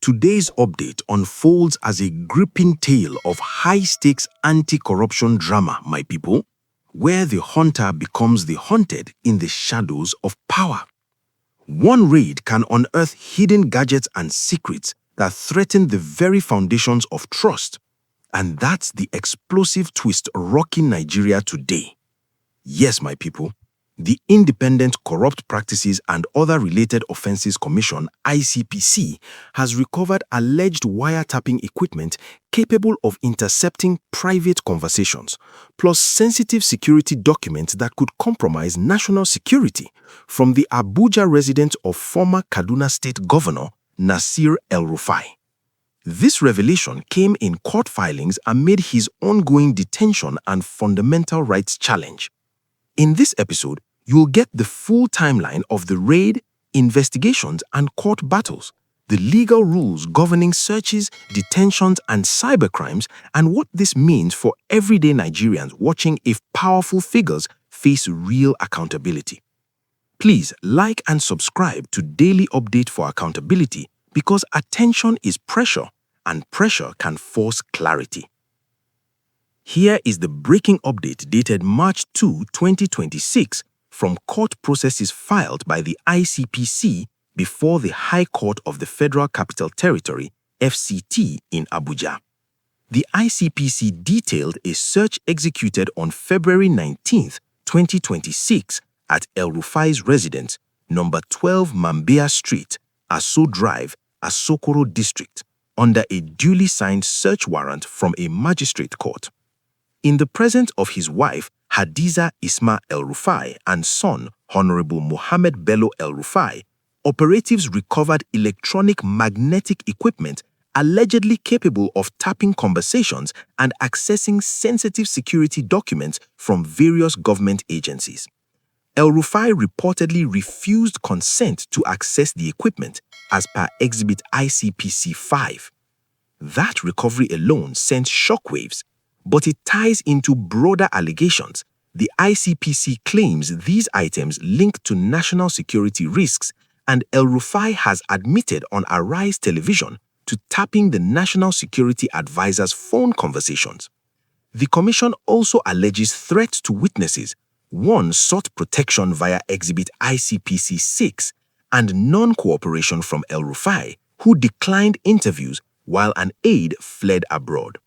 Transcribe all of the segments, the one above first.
Today's update unfolds as a gripping tale of high-stakes anti-corruption drama, my people, where the hunter becomes the hunted in the shadows of power. One raid can unearth hidden gadgets and secrets that threaten the very foundations of trust. And that's the explosive twist rocking Nigeria today. Yes, my people, the Independent Corrupt Practices and Other Related Offences Commission, ICPC, has recovered alleged wiretapping equipment capable of intercepting private conversations, plus sensitive security documents that could compromise national security from the Abuja residence of former Kaduna State Governor Nasir El-Rufai. This revelation came in court filings amid his ongoing detention and fundamental rights challenge. In this episode, you'll get the full timeline of the raid, investigations, and court battles, the legal rules governing searches, detentions, and cybercrimes, and what this means for everyday Nigerians watching if powerful figures face real accountability. Please like and subscribe to Daily Update for accountability because attention is pressure, and pressure can force clarity. Here is the breaking update dated March 2, 2026, from court processes filed by the ICPC before the High Court of the Federal Capital Territory, FCT, in Abuja. The ICPC detailed a search executed on February 19, 2026, at El-Rufai's residence, number 12 Mambea Street, Aso Drive, Asokoro District, under a duly signed search warrant from a magistrate court. In the presence of his wife, Hadiza Isma El-Rufai, and son, Honorable Mohammed Bello El-Rufai, operatives recovered electronic magnetic equipment allegedly capable of tapping conversations and accessing sensitive security documents from various government agencies. El-Rufai reportedly refused consent to access the equipment as per Exhibit ICPC 5. That recovery alone sent shockwaves, but it ties into broader allegations. The ICPC claims these items link to national security risks, and El-Rufai has admitted on Arise Television to tapping the National Security Advisor's phone conversations. The commission also alleges threats to witnesses. One sought protection via Exhibit ICPC 6 and non-cooperation from El-Rufai, who declined interviews while an aide fled abroad.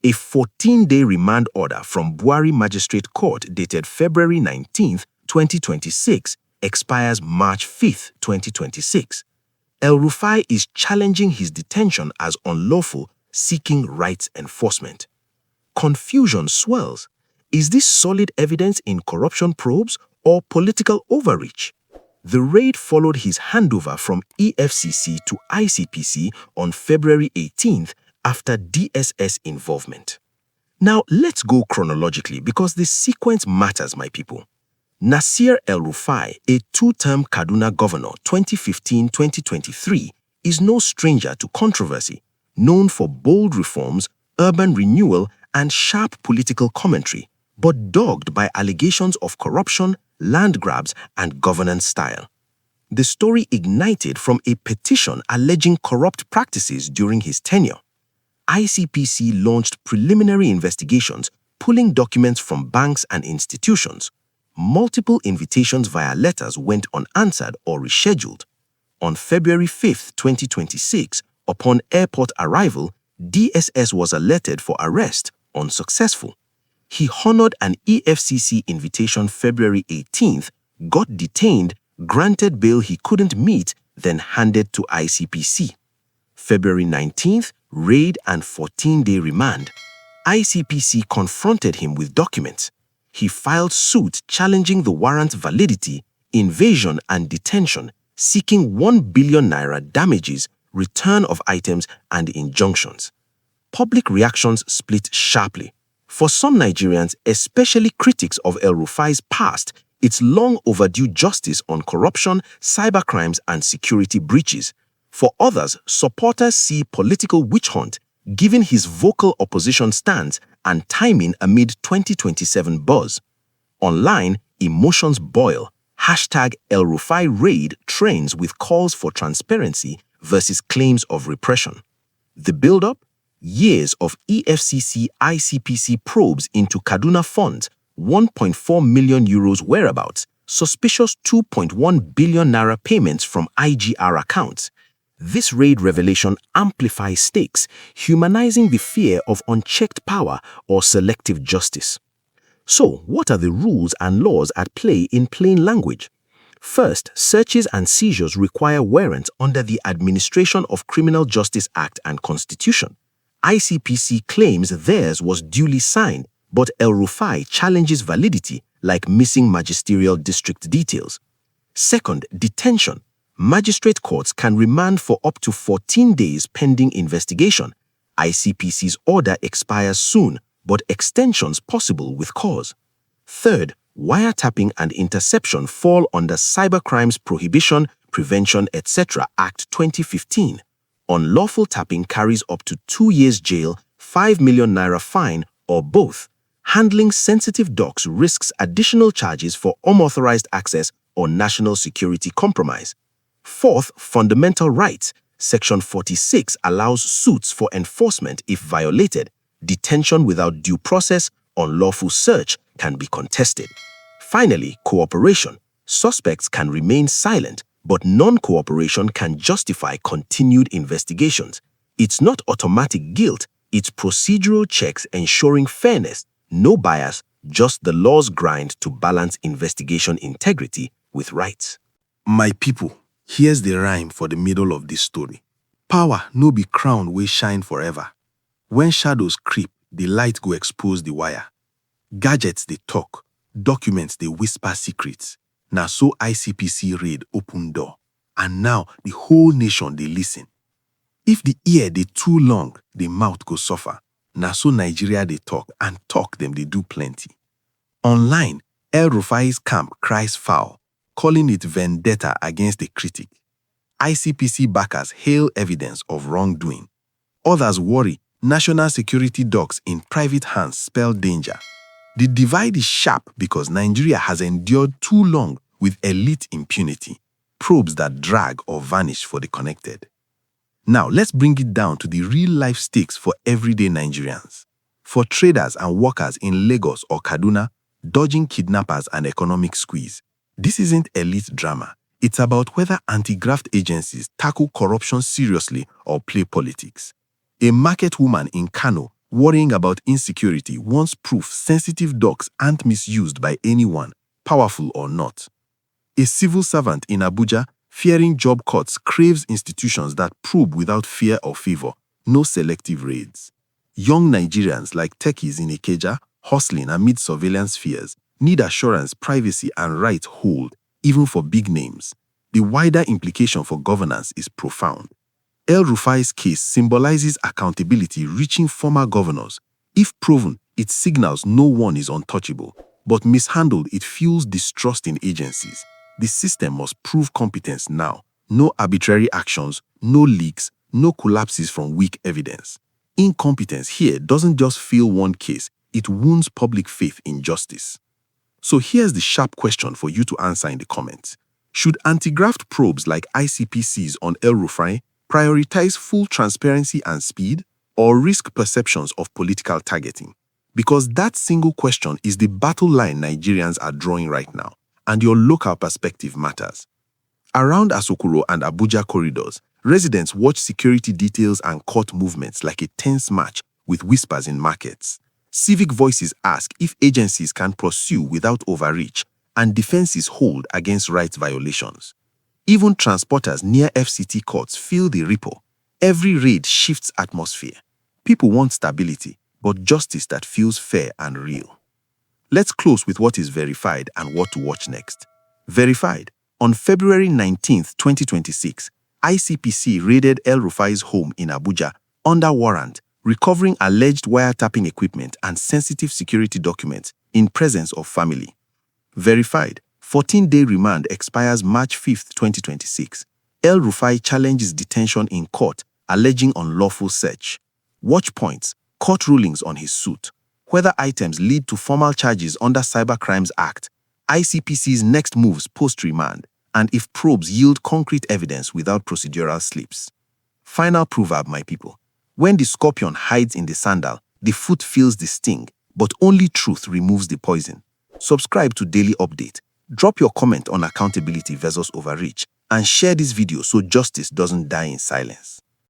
A 14-day remand order from Buhari Magistrate Court dated February 19, 2026 expires March 5, 2026. El-Rufai is challenging his detention as unlawful, seeking rights enforcement. Confusion swells. Is this solid evidence in corruption probes or political overreach? The raid followed his handover from EFCC to ICPC on February 18th after DSS involvement. Now, let's go chronologically because the sequence matters, my people. Nasir El-Rufai, a two-term Kaduna governor 2015-2023, is no stranger to controversy, known for bold reforms, urban renewal, and sharp political commentary, but dogged by allegations of corruption, land grabs, and governance style. The story ignited from a petition alleging corrupt practices during his tenure. ICPC launched preliminary investigations, pulling documents from banks and institutions. Multiple invitations via letters went unanswered or rescheduled. On February 5, 2026, upon airport arrival, DSS was alerted for arrest, unsuccessful. He honored an EFCC invitation February 18th, got detained, granted bail he couldn't meet, then handed to ICPC. February 19th, raid and 14-day remand. ICPC confronted him with documents. He filed suit challenging the warrant's validity, invasion and detention, seeking 1 billion naira damages, return of items, and injunctions. Public reactions split sharply. For some Nigerians, especially critics of El-Rufai's past, it's long overdue justice on corruption, cybercrimes, and security breaches. For others, supporters see political witch hunt, given his vocal opposition stance and timing amid 2027 buzz. Online, emotions boil. #El-Rufai raid trends with calls for transparency, versus claims of repression. The build-up? Years of EFCC ICPC probes into Kaduna funds, 1.4 million euros whereabouts, suspicious 2.1 billion naira payments from IGR accounts. This raid revelation amplifies stakes, humanizing the fear of unchecked power or selective justice. So, what are the rules and laws at play in plain language? First, searches and seizures require warrants under the Administration of Criminal Justice Act and Constitution. ICPC claims theirs was duly signed, but El-Rufai challenges validity, like missing magisterial district details. Second, detention. Magistrate courts can remand for up to 14 days pending investigation. ICPC's order expires soon, but extensions possible with cause. Third, wiretapping and interception fall under Cybercrimes Prohibition, Prevention, etc. Act 2015. Unlawful tapping carries up to 2 years jail, 5 million naira fine, or both. Handling sensitive docs risks additional charges for unauthorized access or national security compromise. Fourth, fundamental rights. Section 46 allows suits for enforcement if violated. Detention without due process, unlawful search can be contested. Finally, cooperation. Suspects can remain silent, but non-cooperation can justify continued investigations. It's not automatic guilt, it's procedural checks ensuring fairness, no bias, just the law's grind to balance investigation integrity with rights. My people, here's the rhyme for the middle of this story. Power no be crown wey shine forever. When shadows creep, the light go expose the wire. Gadgets they talk, documents they whisper secrets. Na so ICPC raid open door, and now the whole nation they listen. If the ear they too long, the mouth go suffer. Na so Nigeria they talk, and talk them they do plenty. Online, El-Rufai's camp cries foul, calling it vendetta against a critic. ICPC backers hail evidence of wrongdoing. Others worry national security docs in private hands spell danger. The divide is sharp because Nigeria has endured too long with elite impunity, probes that drag or vanish for the connected. Now, let's bring it down to the real-life stakes for everyday Nigerians. For traders and workers in Lagos or Kaduna, dodging kidnappers and economic squeeze. This isn't elite drama. It's about whether anti-graft agencies tackle corruption seriously or play politics. A market woman in Kano worrying about insecurity wants proof sensitive docs aren't misused by anyone, powerful or not. A civil servant in Abuja fearing job cuts craves institutions that probe without fear or favor, no selective raids. Young Nigerians like techies in Ikeja, hustling amid surveillance fears, need assurance privacy and rights hold, even for big names. The wider implication for governance is profound. El-Rufai's case symbolizes accountability reaching former governors. If proven, it signals no one is untouchable, but mishandled, it fuels distrust in agencies. The system must prove competence now. No arbitrary actions, no leaks, no collapses from weak evidence. Incompetence here doesn't just fail one case, it wounds public faith in justice. So here's the sharp question for you to answer in the comments. Should anti-graft probes like ICPC's on El-Rufai prioritize full transparency and speed, or risk perceptions of political targeting? Because that single question is the battle line Nigerians are drawing right now, and your local perspective matters. Around Asokoro and Abuja corridors, residents watch security details and court movements like a tense match with whispers in markets. Civic voices ask if agencies can pursue without overreach, and defenses hold against rights violations. Even transporters near FCT courts feel the ripple. Every raid shifts atmosphere. People want stability, but justice that feels fair and real. Let's close with what is verified and what to watch next. Verified. On February 19, 2026, ICPC raided El-Rufai's home in Abuja under warrant, recovering alleged wiretapping equipment and sensitive security documents in presence of family. Verified. 14-day remand expires March 5, 2026. El-Rufai challenges detention in court, alleging unlawful search. Watch points, court rulings on his suit. Whether items lead to formal charges under Cybercrimes Act, ICPC's next moves post-remand, and if probes yield concrete evidence without procedural slips. Final proverb, my people. When the scorpion hides in the sandal, the foot feels the sting, but only truth removes the poison. Subscribe to Daily Update. Drop your comment on accountability versus overreach, and share this video so justice doesn't die in silence.